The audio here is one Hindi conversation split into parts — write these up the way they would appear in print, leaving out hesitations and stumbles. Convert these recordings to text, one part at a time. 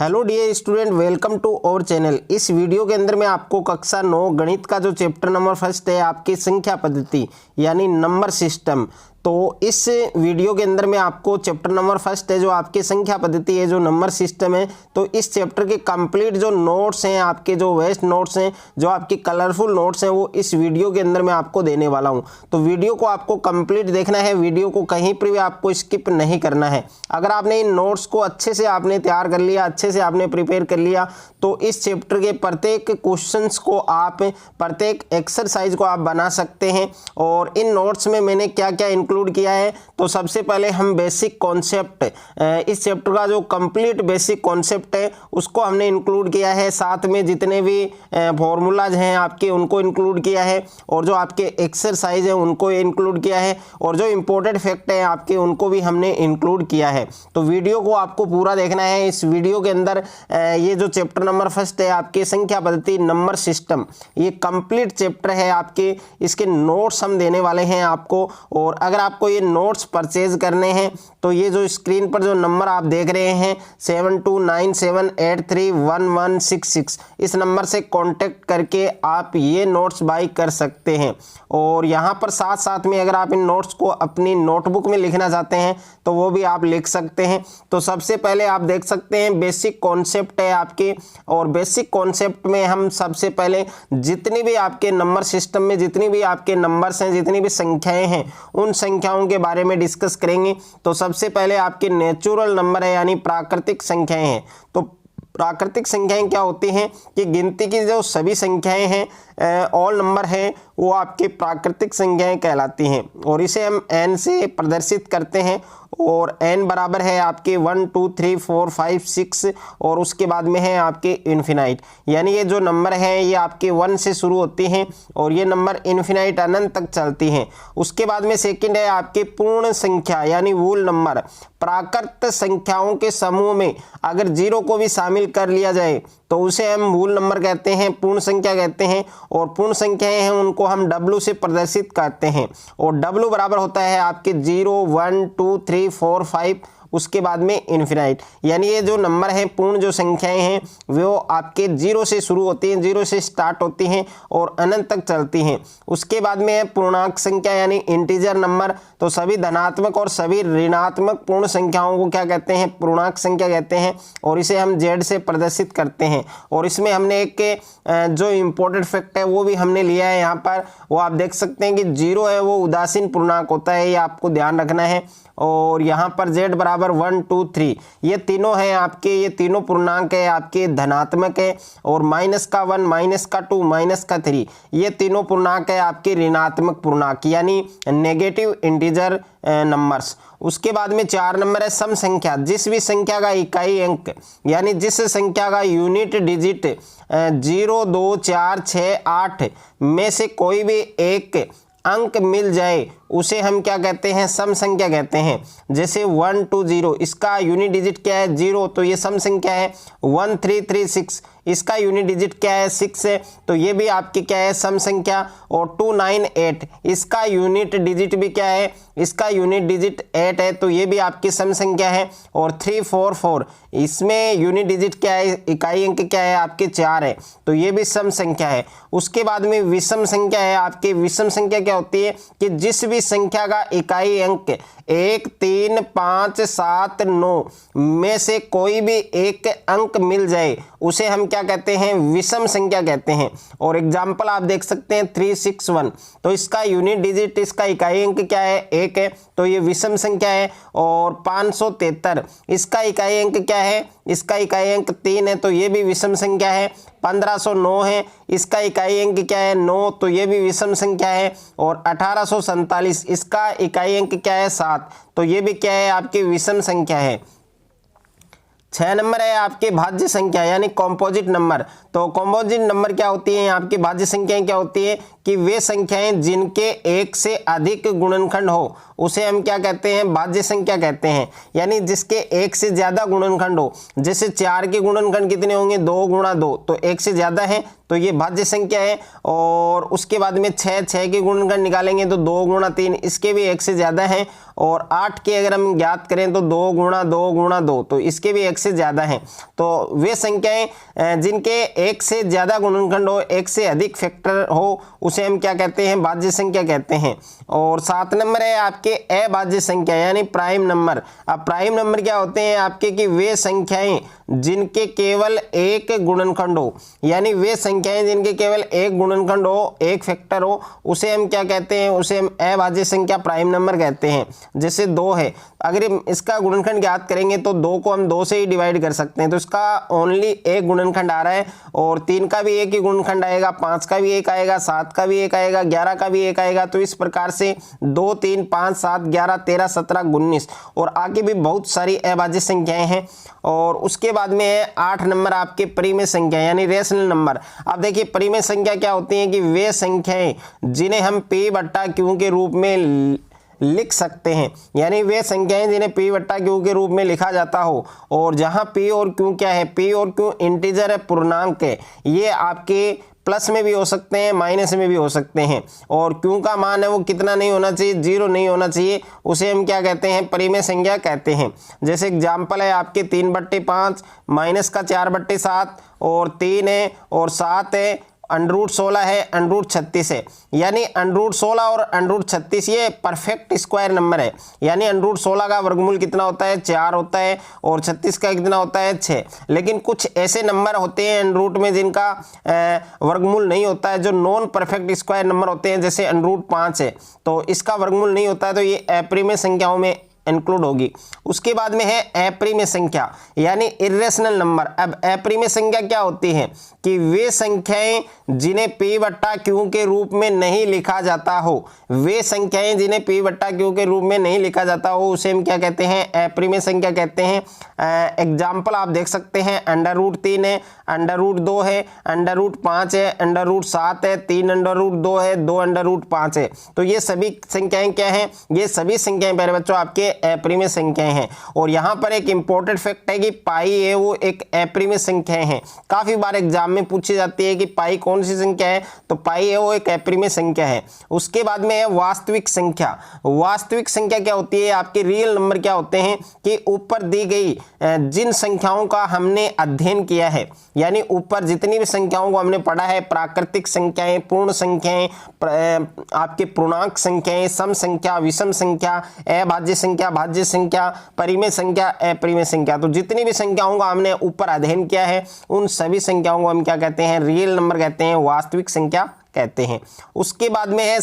Hello dear student, welcome to our channel. इस वीडियो के अंदर मैं आपको कक्षा 9 गणित का जो चैप्टर नंबर फर्स्ट है आपकी संख्या पद्धति यानी नंबर सिस्टम, तो इस वीडियो के अंदर मैं आपको चैप्टर नंबर फर्स्ट है जो आपकी संख्या पद्धति है, जो नंबर सिस्टम है, तो इस चैप्टर के कंप्लीट जो नोट्स हैं, आपके जो वेस्ट नोट्स हैं, जो आपकी कलरफुल नोट्स हैं, वो इस वीडियो के अंदर मैं आपको देने वाला हूं। तो वीडियो को आपको कंप्लीट देखना है, वीडियो को कहीं पर भी आपको स्किप नहीं करना है। अगर आपने इन नोट्स को अच्छे से आपने तैयार कर लिया, अच्छे से आपने प्रिपेयर कर लिया, तो इस चैप्टर के प्रत्येक क्वेश्चंस को आप, प्रत्येक एक्सरसाइज को आप बना सकते हैं। और इन नोट्स में मैंने क्या क्या इंक्लूड किया है, तो सबसे पहले हम बेसिक कॉन्सेप्ट, इस चैप्टर का जो कंप्लीट बेसिक कॉन्सेप्ट है उसको हमने इंक्लूड किया है। साथ में जितने भी फॉर्मूलाज हैं आपके उनको इंक्लूड किया है, और जो आपके एक्सरसाइज है उनको इंक्लूड किया है, और जो इंपॉर्टेंट फैक्ट है आपके उनको भी हमने इंक्लूड किया है। तो वीडियो को आपको पूरा देखना है। इस वीडियो के अंदर ये जो चैप्टर नंबर फर्स्ट है आपके संख्या पद्धति नंबर सिस्टम, ये कंप्लीट चैप्टर है आपके, इसके नोट्स हम देने वाले हैं आपको। और अगर आपको ये नोट्स परचेज करने हैं तो ये जो स्क्रीन पर जो नंबर आप देख रहे हैं 7297831166, इस नंबर से कांटेक्ट करके आप ये नोट्स बाई कर सकते हैं। और यहाँ पर साथ साथ में अगर आप इन नोट्स को अपनी नोटबुक में लिखना चाहते हैं तो वो भी आप लिख सकते हैं। तो सबसे पहले आप देख सकते हैं बेसिक कॉन्सेप्ट है आपके, और बेसिक कॉन्सेप्ट में हम सबसे पहले जितनी भी आपके नंबर सिस्टम में जितनी भी आपके नंबर्स हैं, जितनी भी संख्याएं हैं, उन संख्याओं के बारे में डिस्कस करेंगे। तो सबसे पहले आपके नेचुरल नंबर है यानी प्राकृतिक संख्याएं हैं। तो प्राकृतिक संख्याएं क्या होती हैं कि गिनती की जो सभी संख्याएं हैं, ऑल नंबर हैं, वो आपके प्राकृतिक संख्याएं कहलाती हैं। और इसे हम n से प्रदर्शित करते हैं, और n बराबर है आपके 1 2 3 4 5 6, और उसके बाद में है आपके इन्फिनाइट, यानी ये जो नंबर हैं ये आपके 1 से शुरू होती हैं और ये नंबर इन्फिनाइट अनंत तक चलती हैं। उसके बाद में सेकंड है आपके पूर्ण संख्या यानी वूल नंबर। प्राकृत संख्याओं के समूह में अगर 0 को भी शामिल कर लिया जाए तो उसे हम वूल नंबर कहते हैं, पूर्ण संख्या कहते हैं। और पूर्ण संख्याएं हैं उनको हम W से प्रदर्शित करते हैं, और W बराबर होता है आपके 0 1 2 3 4 5, उसके बाद में इन्फिनाइट, यानी ये जो नंबर हैं पूर्ण जो संख्याएं हैं वो आपके 0 से शुरू होती हैं, 0 से स्टार्ट होती हैं और अनंत तक चलती हैं। उसके बाद में है पूर्णांक संख्या यानी इंटीजर नंबर। तो सभी धनात्मक और सभी ऋणात्मक पूर्ण संख्याओं को क्या कहते हैं, पूर्णांक संख्या कहते हैं, और इसे हम Z से प्रदर्शित करते हैं। और इसमें हमने एक जो इम्पोर्टेंट फैक्ट है वो भी हमने लिया है यहाँ पर, वो आप देख सकते हैं कि 0 है वो उदासीन पूर्णांक होता है, ये आपको ध्यान रखना है। और यहाँ पर Z बराबर 1 2 3, ये तीनों हैं आपके, ये तीनों पूर्णांक है आपके धनात्मक है। और माइनस का 1 माइनस का 2 माइनस का 3, ये तीनों पूर्णांक है आपके ऋणात्मक पूर्णांक यानी नेगेटिव इंटीजर नंबर्स। उसके बाद में 4 नंबर है सम संख्या, जिस भी संख्या का इकाई अंक यानी जिस संख्या का यूनिट डिजिट 0 2 4 6 8 में से कोई भी एक अंक मिल जाए उसे हम क्या कहते हैं, सम संख्या कहते हैं। जैसे 1 2 0, इसका यूनिट डिजिट क्या है 0, तो ये सम संख्या है। 1 3 3 6, इसका यूनिट डिजिट क्या है 6 है, तो ये भी आपकी क्या है, सम संख्या। और 2 9 8, इसका यूनिट डिजिट भी क्या है, इसका यूनिट डिजिट 8 है, तो ये भी आपकी सम संख्या है। और 3 4 4, इसमें यूनिट डिजिट क्या है, इकाई अंक क्या है आपके 4 है, तो ये भी सम संख्या है। उसके बाद में विषम संख्या है आपके। विषम संख्या क्या होती है कि जिस भी संख्या का इकाई अंक 1 3 5 7 9 में से कोई भी एक अंक मिल जाए उसे हम क्या कहते हैं, विषम संख्या कहते हैं। और एग्जाम्पल आप देख सकते हैं 361, तो इसका यूनिट डिजिट, इसका इकाई अंक क्या है 1 है, तो ये विषम संख्या है। और 573, इसका इकाई अंक क्या है, इसका इकाई अंक 3 है, तो ये भी विषम संख्या है। 1509 है, इसका इकाई अंक क्या है 9, तो ये भी विषम संख्या है। और 1847, इसका इकाई अंक क्या है 7, तो ये भी क्या है आपकी विषम संख्या है। 6 नंबर है आपके भाज्य संख्या यानी कॉम्पोजिट नंबर। तो कॉम्पोजिट नंबर क्या होती है, आपकी भाज्य संख्याएं क्या होती है कि वे संख्याएं जिनके एक से अधिक गुणनखंड हो उसे हम क्या कहते हैं, भाज्य संख्या कहते हैं। यानी जिसके एक से ज्यादा गुणनखंड हो, जैसे 4 के गुणनखंड कितने होंगे, 2 गुणा 2, तो एक से ज्यादा है तो ये भाज्य संख्या है। और उसके बाद में 6 के गुणनखंड निकालेंगे तो 2 गुणा 3, इसके भी एक से ज्यादा है। और 8 के अगर हम ज्ञात करें तो 2 गुणा 2 गुणा 2, तो इसके भी एक से ज्यादा है। तो वे संख्याएं जिनके एक से ज्यादा गुणनखंड हो, एक से अधिक फैक्टर हो, उसे हम क्या कहते हैं, भाज्य संख्या कहते हैं। और 7 नंबर है आपके अभाज्य संख्या यानी प्राइम नंबर। अब प्राइम नंबर क्या होते हैं आपके, कि वे संख्याएं जिनके केवल एक गुणनखंड हो, यानी वे संख्याएं जिनके केवल एक गुणनखंड हो, एक फैक्टर हो, उसे हम क्या कहते हैं, उसे हम अभाज्य संख्या प्राइम नंबर कहते हैं। जैसे 2 है, अगर इसका गुणनखंड ज्ञात करेंगे तो 2 को हम 2 से ही डिवाइड कर सकते हैं, तो इसका ओनली एक गुणनखंड आ रहा है। और 3 का भी एक ही गुणनखंड आएगा, 5 का भी एक आएगा, 7 का भी एक आएगा, 11 का भी एक आएगा। तो इस प्रकार से 2 3 5 7 11 13 17 19 और आगे भी बहुत सारी अभाज्य संख्याएं हैं। और उसके बाद में है 8 नंबर आपके परिमेय संख्या यानी रेशनल नंबर। अब देखिए परिमेय संख्या क्या होती है, कि वे संख्याएं जिन्हें हम P/Q के रूप में लिख सकते हैं, यानी वे संख्याएं जिन्हें P/Q के रूप में लिखा जाता हो। और जहां P और Q क्या है, P और Q इंटीजर है, पूर्णांक है, ये आपके प्लस में भी हो सकते हैं, माइनस में भी हो सकते हैं। और Q का मान है वो कितना नहीं होना चाहिए, 0 नहीं होना चाहिए, उसे हम क्या कहते हैं, परिमेय संख्या कहते हैं। जैसे एग्जाम्पल है आपके 3/5 माइनस का 4/7 और 3 है और 7 है, √16 है, √36 है। यानी √16 और √36 ये परफेक्ट स्क्वायर नंबर है। यानी √16 का वर्गमूल कितना होता है, 4 होता है, और 36 का कितना होता है, 6। लेकिन कुछ ऐसे नंबर होते हैं √, में जिनका वर्गमूल नहीं होता है, जो नॉन परफेक्ट स्क्वायर नंबर होते हैं, जैसे √5 है, तो इसका वर्गमूल नहीं होता है, तो ये अपरिमेय संख्याओं में इंक्लूड होगी। उसके बाद में है अपरिमेय संख्या यानी इरेशनल नंबर। अब अपरिमेय संख्या क्या होती है, कि वे संख्याएं जिन्हें P/Q के रूप में नहीं लिखा जाता हो, वे संख्याएं जिन्हें P/Q के रूप में नहीं लिखा जाता हो, उसे हम क्या कहते हैं, अपरिमेय संख्या कहते हैं। एग्जाम्पल आप देख सकते हैं, √3 है, √2 है, √5 है, √7 है, 3 √2 है, 2 √5 है। तो ये सभी संख्याएं क्या हैं, ये सभी संख्याएं प्यारे बच्चों आपके अपरिमेय संख्याएं हैं। और यहाँ पर एक इंपॉर्टेंट फैक्ट है कि पाई है वो एक अपरिमेय संख्याएं हैं। काफी बार एग्जाम में पूछी जाती है कि पाई कौन सी संख्या है, तो पाई है वो एक अपरिमेय संख्या है। उसके बाद में है वास्तविक संख्या। वास्तविक संख्या क्या होती है, आपके रियल नंबर क्या होते हैं, कि ऊपर दी गई जिन संख्याओं का हमने अध्ययन किया है, यानी ऊपर जितनी भी संख्याओं को हमने पढ़ा है, प्राकृतिक संख्याएं, पूर्ण संख्याएं, आपके पूर्णांक संख्याएं, सम संख्या, विषम संख्या, अभाज्य संख्या, भाज्य संख्या, परिमेय संख्या, अपरिमेय संख्या, तो जितनी भी संख्याओं का हमने ऊपर अध्ययन किया है, उन सभी संख्याओं को हम क्या कहते हैं, रियल नंबर कहते हैं, वास्तविक संख्या कहते हैं। उसके बाद में है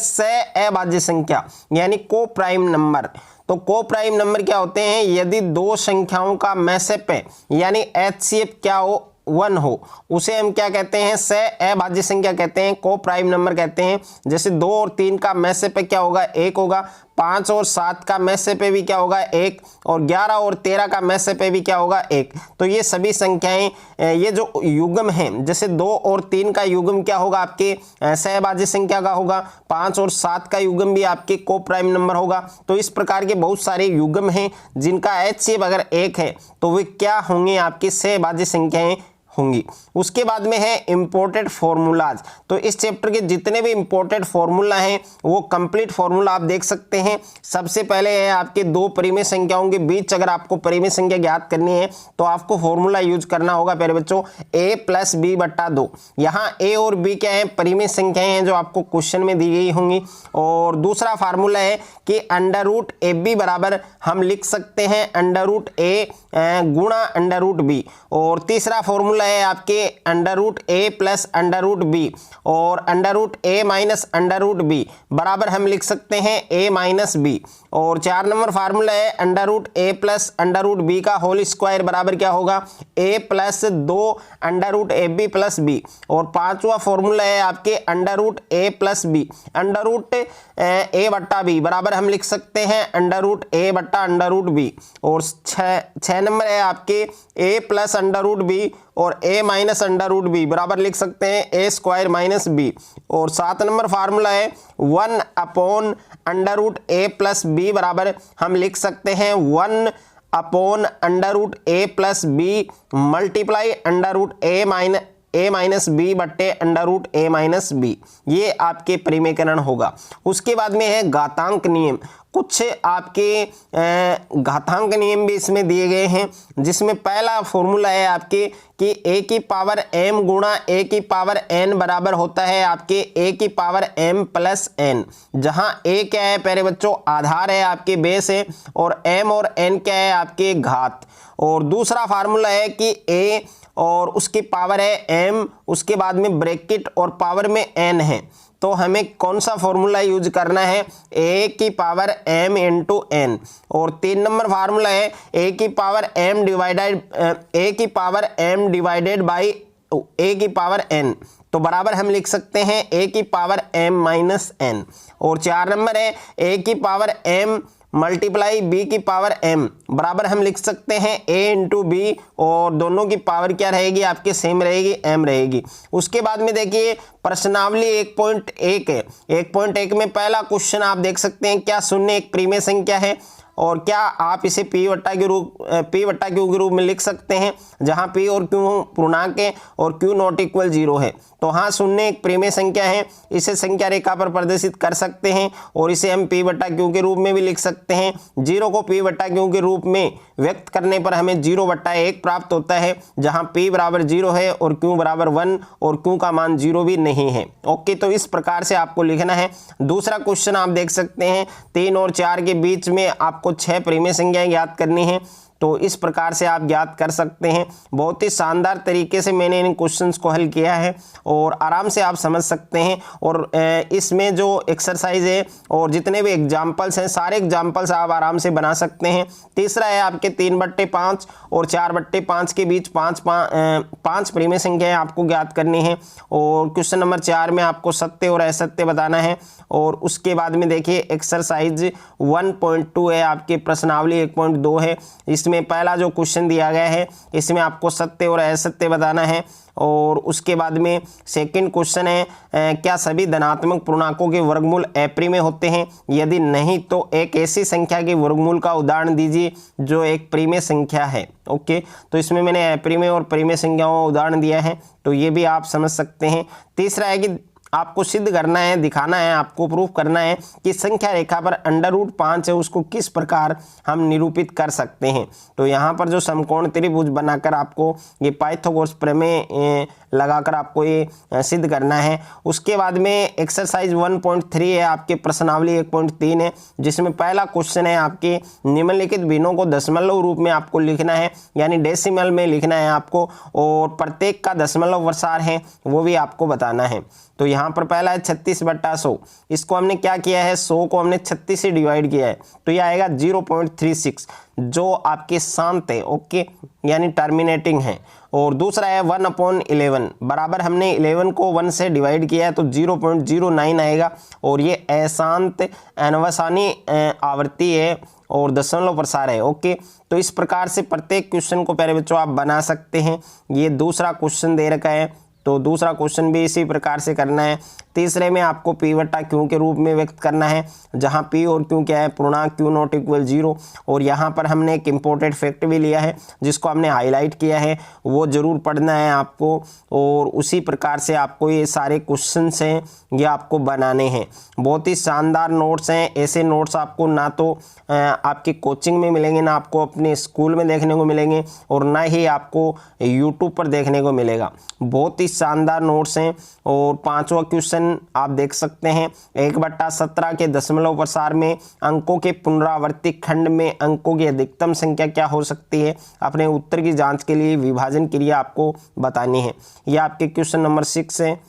अभाज्य संख्या यानी को प्राइम नंबर। तो को प्राइम नंबर क्या होते हैं, यदि दो संख्याओं का मैसेप है यानी HCF क्या हो, 1 हो, उसे हम क्या कहते हैं, अभाज्य संख्या कहते हैं, को प्राइम नंबर कहते हैं। जैसे 2 और 3 का मैसेप क्या होगा, 1 होगा, 5 और 7 का मैसेप भी क्या होगा, 1, और 11 और 13 का मैसेप भी क्या होगा, 1। तो ये सभी संख्याएं, ये जो युग्म हैं, जैसे 2 और 3 का युग्म क्या होगा, आपके सहभाज्य संख्या का होगा, 5 और 7 का युग्म भी आपके को प्राइम नंबर होगा। तो इस प्रकार के बहुत सारे युग्म हैं जिनका HCF अगर 1 है तो वे क्या होंगे, आपकी सहभाज्य संख्याएं होंगी। उसके बाद में है इंपोर्टेड फॉर्मूलाज। तो इस चैप्टर के जितने भी इंपोर्टेड फॉर्मूला हैं वो कंप्लीट फॉर्मूला आप देख सकते हैं। सबसे पहले है आपके दो परिमेय संख्याओं के बीच अगर आपको परिमेय संख्या ज्ञात करनी है तो आपको फॉर्मूला यूज करना होगा प्यारे बच्चों, a + b/2। यहाँ a और b क्या है, परिमेय संख्याएं हैं जो आपको क्वेश्चन में दी गई होंगी। और दूसरा फार्मूला है कि √AB बराबर हम लिख सकते हैं √a गुणा √b। और तीसरा फॉर्मूला है आपके √a + √b और √a - √b बराबर हम लिख सकते हैं a - b। और 4 नंबर फार्मूला है √a + √b का होल स्क्वायर बराबर क्या होगा, a + 2 √ab + b। और 5वां फॉर्मूला है आपके √a + b √a/b बराबर हम लिख सकते हैं √a/√b। और 6 नंबर है आपके a + √b और a minus under root B बराबर लिख सकते हैं a स्क्वायर माइनस बी। और 7 नंबर फार्मूला है 1 upon under root a plus B बराबर हम लिख सकते हैं 1 upon under root a plus B multiply under root a minus B बट्टे under root a minus B. ये आपके परिमेयकरण होगा। उसके बाद में है घातांक नियम। कुछ आपके घातांक नियम भी इसमें दिए गए हैं, जिसमें पहला फॉर्मूला है आपके कि a की पावर m गुणा a की पावर n बराबर होता है आपके a की पावर m प्लस n, जहां a क्या है प्यारे बच्चों, आधार है आपके, बेस है, और m और n क्या है आपके, घात। और दूसरा फार्मूला है कि a और उसकी पावर है m, उसके बाद में ब्रैकेट और पावर में n है, तो हमें कौन सा फॉर्मूला यूज करना है, a की पावर m इंटू n। और 3 नंबर फार्मूला है a की power m divided by a की पावर n, तो बराबर हम लिख सकते हैं a की पावर m माइनस n। और 4 नंबर है a की पावर m मल्टीप्लाई b की पावर m बराबर हम लिख सकते हैं a इंटू बी, और दोनों की पावर क्या रहेगी आपके, सेम रहेगी, m रहेगी। उसके बाद में देखिए प्रश्नावली 1.1 है। 1.1 में पहला क्वेश्चन आप देख सकते हैं, क्या शून्य एक प्रीमेय संख्या है, और क्या आप इसे p वट्टा q के रूप में लिख सकते हैं, जहां p और q पूर्णांक है और q नॉट इक्वल 0 है। तो हाँ, शून्य एक प्रीमेय संख्या है, इसे संख्या रेखा पर प्रदर्शित कर सकते हैं, और इसे हम p वट्टा q के रूप में भी लिख सकते हैं। 0 को p वट्टा q के रूप में व्यक्त करने पर हमें 0 वट्टा 1 प्राप्त होता है, जहां p बराबर 0 है और q बराबर 1 और q का मान 0 भी नहीं है। ओके, तो इस प्रकार से आपको लिखना है। दूसरा क्वेश्चन आप देख सकते हैं, 3 और 4 के बीच में आपको 6 प्रीमेय संख्याएं ज्ञात करनी है, तो इस प्रकार से आप ज्ञात कर सकते हैं। बहुत ही शानदार तरीके से मैंने इन क्वेश्चंस को हल किया है और आराम से आप समझ सकते हैं। और इसमें जो एक्सरसाइज है और जितने भी एग्जाम्पल्स हैं, सारे एग्जाम्पल्स आप आराम से बना सकते हैं। तीसरा है आपके 3/5 और 4/5 के बीच पाँच प्रीमेय संख्याएं आपको ज्ञात करनी है, और क्वेश्चन नंबर 4 में आपको सत्य और असत्य बताना है। और उसके बाद में देखिए एक्सरसाइज 1.2 है आपके, प्रश्नावली 1.2 है। इसमें पहला जो क्वेश्चन दिया गया है, इसमें आपको सत्य और असत्य बताना है। और उसके बाद में सेकंड क्वेश्चन है, क्या सभी धनात्मक पूर्णांकों के वर्गमूल अप्रीमेय होते हैं, यदि नहीं तो एक ऐसी संख्या के वर्गमूल का उदाहरण दीजिए जो एक प्रीमेय संख्या है। ओके, तो इसमें मैंने अप्रीमेय और प्रीमेय संख्याओं का उदाहरण दिया है, तो ये भी आप समझ सकते हैं। तीसरा है कि आपको सिद्ध करना है, दिखाना है, आपको प्रूफ करना है कि संख्या रेखा पर अंडर रूट 5 है, उसको किस प्रकार हम निरूपित कर सकते हैं। तो यहाँ पर जो समकोण त्रिभुज बनाकर आपको ये पाइथागोरस प्रमेय लगाकर आपको ये सिद्ध करना है। उसके बाद में एक्सरसाइज 1.3 है आपके, प्रश्नावली 1.3 है, जिसमें पहला क्वेश्चन है आपके निम्नलिखित भिन्नों को दशमलव रूप में आपको लिखना है, यानी डेसिमल में लिखना है आपको, और प्रत्येक का दशमलव वर्षार है वो भी आपको बताना है। तो यहाँ पर पहला है 36/100, इसको हमने क्या किया है, 100 को हमने 36 से डिवाइड किया है, तो ये आएगा 0.36 जो आपके शांत है। ओके, यानी टर्मिनेटिंग है। और दूसरा है 1/11 बराबर हमने 11 को 1 से डिवाइड किया है, तो 0.09 आएगा, और ये अशांत अनवसानी आवृत्ति है और दशमलव प्रसार है। ओके, तो इस प्रकार से प्रत्येक क्वेश्चन को प्यारे बच्चों आप बना सकते हैं। ये दूसरा क्वेश्चन दे रखा है, तो दूसरा क्वेश्चन भी इसी प्रकार से करना है। तीसरे में आपको p वट्टा q के रूप में व्यक्त करना है, जहां p और q क्या है, पूर्णांक q नॉट इक्वल 0। और यहाँ पर हमने एक इम्पोर्टेंट फैक्ट भी लिया है जिसको हमने हाईलाइट किया है, वो जरूर पढ़ना है आपको। और उसी प्रकार से आपको ये सारे क्वेश्चंस हैं ये आपको बनाने हैं। बहुत ही शानदार नोट्स हैं, ऐसे नोट्स आपको ना तो आपकी कोचिंग में मिलेंगे, ना आपको अपने स्कूल में देखने को मिलेंगे, और ना ही आपको यूट्यूब पर देखने को मिलेगा। बहुत ही शानदार नोट्स हैं। और 5वां क्वेश्चन आप देख सकते हैं, 1/17 के दशमलव प्रसार में अंकों के पुनरावर्ती खंड में अंकों की अधिकतम संख्या क्या हो सकती है। अपने उत्तर की जांच के लिए विभाजन क्रिया आपको बतानी है। यह आपके क्वेश्चन नंबर 6 है।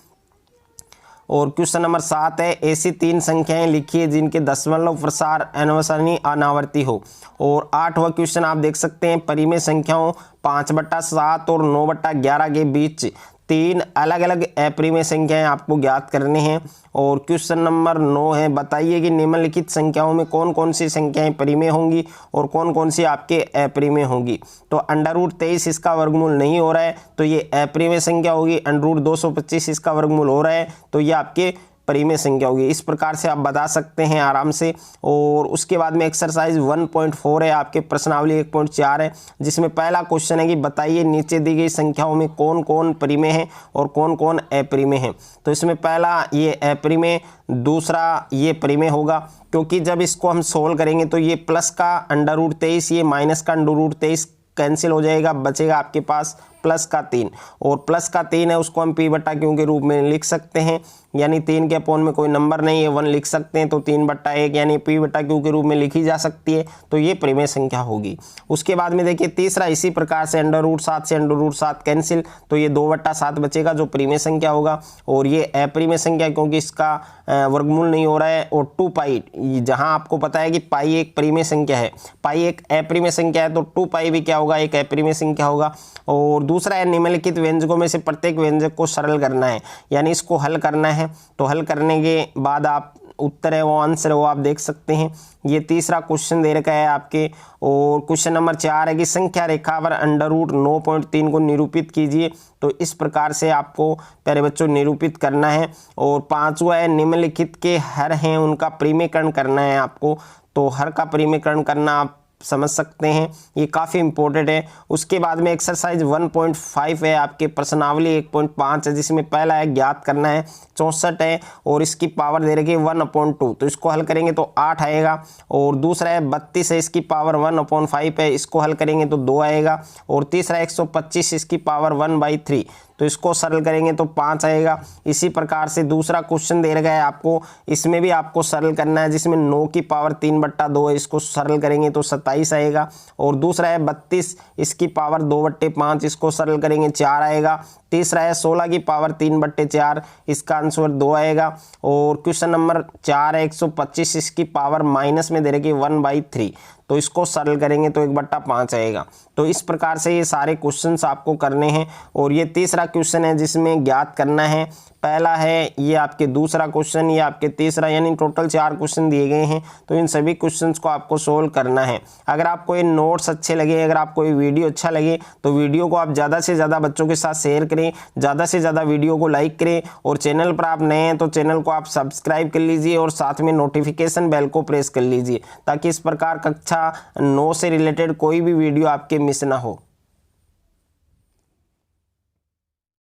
और क्वेश्चन नंबर 7 है, ऐसी 3 संख्याएं लिखिए जिनके दशमलव प्रसार अनवसानी अनावर्ती हो। और 8वां क्वेश्चन आप देख सकते हैं, परिमेय संख्याओं 5/7 और 9/11 के बीच 3 अलग अलग अपरिमेय संख्याएं आपको ज्ञात करनी हैं। और क्वेश्चन नंबर 9 है, बताइए कि निम्नलिखित संख्याओं में कौन कौन सी संख्याएं परिमेय होंगी और कौन कौन सी आपके अपरिमेय होंगी। तो √23 इसका वर्गमूल नहीं हो रहा है तो ये अपरिमेय संख्या होगी। √225 इसका वर्गमूल हो रहा है तो ये आपके परिमेय संख्या होगी। इस प्रकार से आप बता सकते हैं आराम से। और उसके बाद में एक्सरसाइज 1.4 है, आपके प्रश्नावली 1.4 है, जिसमें पहला क्वेश्चन है कि बताइए नीचे दी गई संख्याओं में कौन कौन परिमेय है और कौन कौन अपरिमेय है। तो इसमें पहला ये अपरिमेय, दूसरा ये परिमेय होगा, क्योंकि जब इसको हम सोल्व करेंगे तो ये प्लस का √23 ये माइनस का √23 कैंसिल हो जाएगा, बचेगा आपके पास प्लस का 3। और प्लस का 3 है उसको हम p/q के रूप में लिख सकते हैं, यानी 3 के अपॉन में कोई नंबर नहीं है 1 लिख सकते हैं, तो 3/1 यानी p/q के रूप में लिखी जा सकती है। तो ये परिमेय संख्या होगी। उसके बाद में देखिए तीसरा इसी प्रकार से √7 से √7 कैंसिल, तो ये 2/7 बचेगा जो परिमेय संख्या होगा। और ये अपरिमेय संख्या क्योंकि इसका वर्गमूल नहीं हो रहा है। और 2π, जहाँ आपको पता है कि पाई एक परिमेय संख्या है, पाई एक अपरिमेय संख्या है, तो 2π भी क्या होगा, एक अपरिमेय संख्या होगा। और दूसरा है निम्नलिखित व्यंजकों में से प्रत्येक व्यंजक को सरल करना है, यानी इसको हल करना है। तो हल करने के बाद आप उत्तर है वो आंसर है वो आप देख सकते हैं। ये तीसरा क्वेश्चन दे रखा है आपके। और क्वेश्चन नंबर 4 है कि संख्या रेखा पर √9.3 को निरूपित कीजिए। तो इस प्रकार से आपको प्यारे बच्चों निरूपित करना है। और 5वां है निम्नलिखित के हर हैं उनका परिमेयकरण करना है आपको। तो हर का परिमेयकरण करना आप समझ सकते हैं, ये काफ़ी इंपॉर्टेंट है। उसके बाद में एक्सरसाइज 1.5 है, आपके प्रश्नावली 1.5 है, जिसमें पहला है ज्ञात करना है 64 है और इसकी पावर दे रखी है 1/2, तो इसको हल करेंगे तो 8 आएगा। और दूसरा है 32 है, इसकी पावर 1/5 है, इसको हल करेंगे तो 2 आएगा। और तीसरा 125 इसकी पावर 1/3, तो इसको सरल करेंगे तो 5 आएगा। इसी प्रकार से दूसरा क्वेश्चन दे रखा है आपको, इसमें भी आपको सरल करना है, जिसमें 9 की पावर 3/2 है, इसको सरल करेंगे तो 27 आएगा। और दूसरा है 32 इसकी पावर 2/5, इसको सरल करेंगे 4 आएगा। तीसरा है 16 की पावर 3/4, इसका आंसर 2 आएगा। और क्वेश्चन नंबर 4 है 125 इसकी पावर माइनस में दे रखी 1/3, तो इसको सरल करेंगे तो 1/5 आएगा। तो इस प्रकार से ये सारे क्वेश्चंस आपको करने हैं। और ये तीसरा क्वेश्चन है जिसमें ज्ञात करना है, पहला है ये आपके दूसरा क्वेश्चन, ये आपके तीसरा, यानी टोटल 4 क्वेश्चन दिए गए हैं। तो इन सभी क्वेश्चंस को आपको सोल्व करना है। अगर आपको ये नोट्स अच्छे लगे, अगर आपको ये वीडियो अच्छा लगे तो वीडियो को आप ज़्यादा से ज़्यादा बच्चों के साथ शेयर करें, ज़्यादा से ज़्यादा वीडियो को लाइक करें। और चैनल पर आप नए हैं तो चैनल को आप सब्सक्राइब कर लीजिए और साथ में नोटिफिकेशन बेल को प्रेस कर लीजिए, ताकि इस प्रकार कक्षा 9 से रिलेटेड कोई भी वीडियो आपके मिस ना हो।